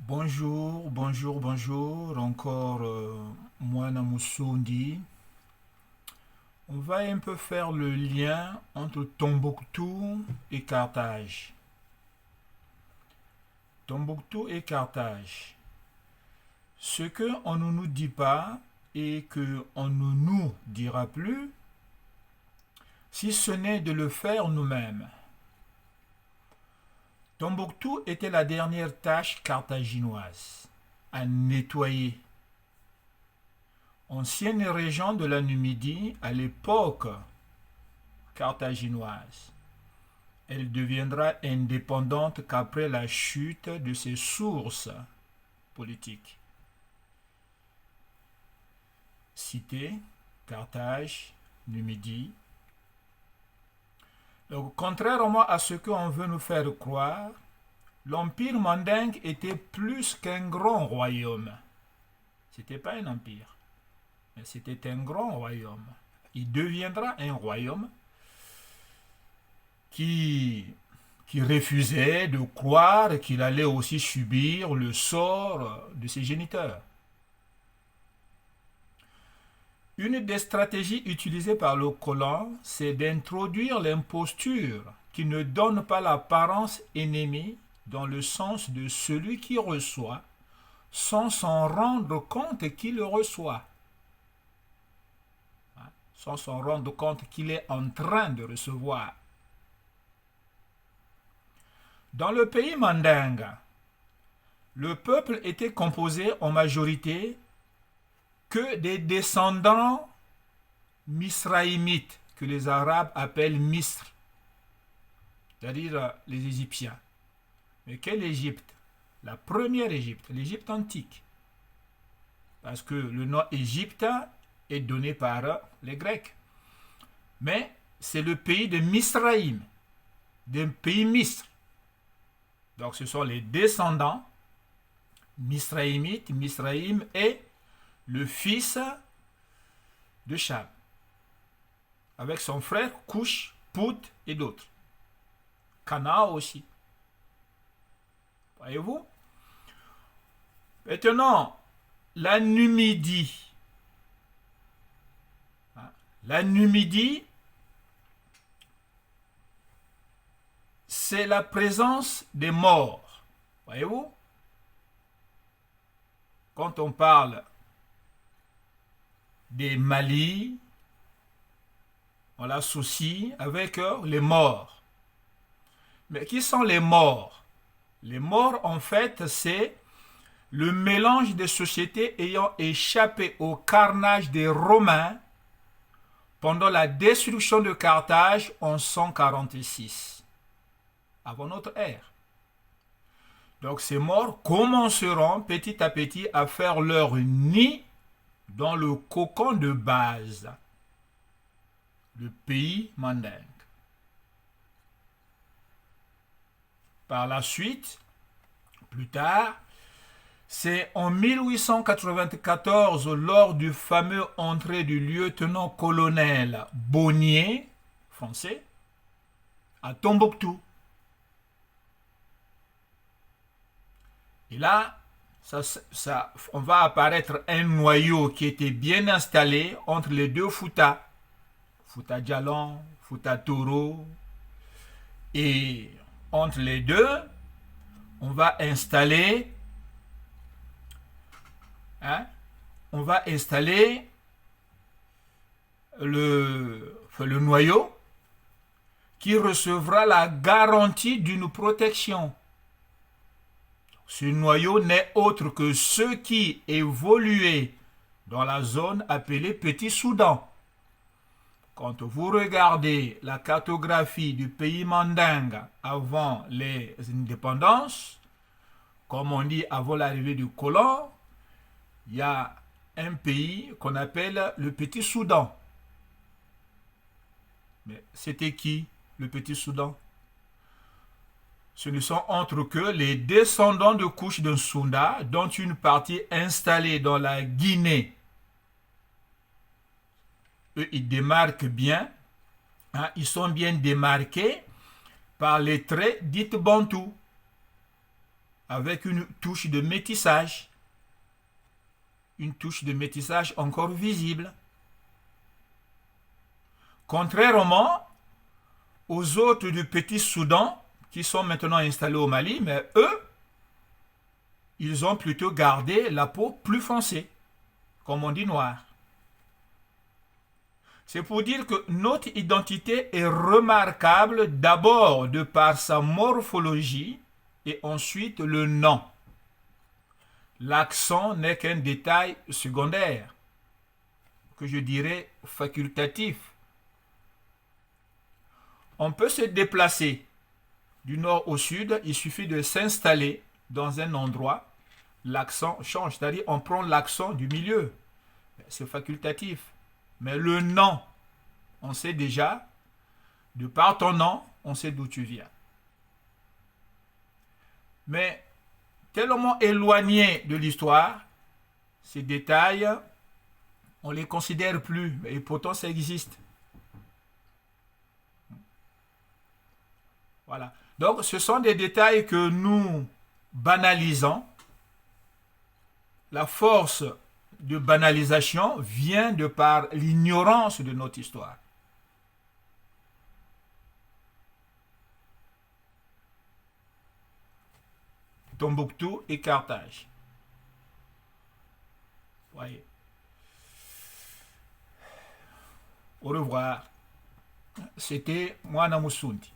Bonjour, bonjour, bonjour, encore moi Namusundi. On va un peu faire le lien entre Tombouctou et Carthage. Tombouctou et Carthage. Ce que on ne nous dit pas et que on ne nous dira plus, si ce n'est de le faire nous-mêmes. Tombouctou était la dernière tâche carthaginoise à nettoyer. Ancienne région de la Numidie à l'époque carthaginoise. Elle deviendra indépendante qu'après la chute de ses sources politiques. Cité, Carthage, Numidie. Donc, contrairement à ce qu'on veut nous faire croire, l'empire mandingue était plus qu'un grand royaume. C'était pas un empire, mais c'était un grand royaume. Il deviendra un royaume qui, qui refusait de croire qu'il allait aussi subir le sort de ses géniteurs. Une des stratégies utilisées par le colon, c'est d'introduire l'imposture qui ne donne pas l'apparence ennemie dans le sens de celui qui reçoit, sans s'en rendre compte qu'il le reçoit. Sans s'en rendre compte qu'il est en train de recevoir. Dans le pays mandingue, le peuple était composé en majorité que des descendants misraïmites, que les Arabes appellent Misr, c'est-à-dire les Égyptiens. Mais quelle Égypte? La première Égypte, l'Égypte antique. Parce que le nom Égypte est donné par les Grecs. Mais c'est le pays de Misraïm, d'un pays Misr. Donc ce sont les descendants misraïmites, Misraïm est le fils de Cham, avec son frère Couch, Pout et d'autres. Cana aussi. Voyez-vous? Maintenant, la Numidie. La Numidie, c'est la présence des morts. Voyez-vous? Quand on parle des Mali, on l'associe avec les morts. Mais qui sont les morts? Les morts, en fait, c'est le mélange des sociétés ayant échappé au carnage des Romains pendant la destruction de Carthage en 146, avant notre ère. Donc ces morts commenceront petit à petit à faire leur nid dans le cocon de base, le pays mandingue. Par la suite, plus tard, c'est en 1894, lors du fameux entrée du lieutenant-colonel Bonnier, français, à Tombouctou. Et là, on va apparaître un noyau qui était bien installé entre les deux Fouta. Fouta Djalon, Fouta Toro. Et entre les deux, on va installer le noyau qui recevra la garantie d'une protection. Ce noyau n'est autre que ceux qui évoluaient dans la zone appelée Petit Soudan. Quand vous regardez la cartographie du pays mandingue avant les indépendances, comme on dit avant l'arrivée du colon, il y a un pays qu'on appelle le Petit Soudan. Mais c'était qui, le Petit Soudan? Ce ne sont autres que les descendants de Couche de Nsunda, dont une partie installée dans la Guinée. Eux, ils démarquent bien, ils sont bien démarqués par les traits dits bantous. avec une touche de métissage. Une touche de métissage encore visible. Contrairement aux autres du Petit Soudan, qui sont maintenant installés au Mali, mais eux, ils ont plutôt gardé la peau plus foncée, comme on dit noire. C'est pour dire que notre identité est remarquable d'abord de par sa morphologie et ensuite le nom. L'accent n'est qu'un détail secondaire, que je dirais facultatif. On peut se déplacer du nord au sud, il suffit de s'installer dans un endroit, l'accent change, c'est-à-dire on prend l'accent du milieu. C'est facultatif. Mais le nom, on sait déjà, de par ton nom, on sait d'où tu viens. Mais tellement éloignés de l'histoire, ces détails, on ne les considère plus, et pourtant ça existe. Voilà. Donc ce sont des détails que nous banalisons. La force de banalisation vient de par l'ignorance de notre histoire. Tombouctou et Carthage. Voyez. Au revoir. C'était Mwana Musundi.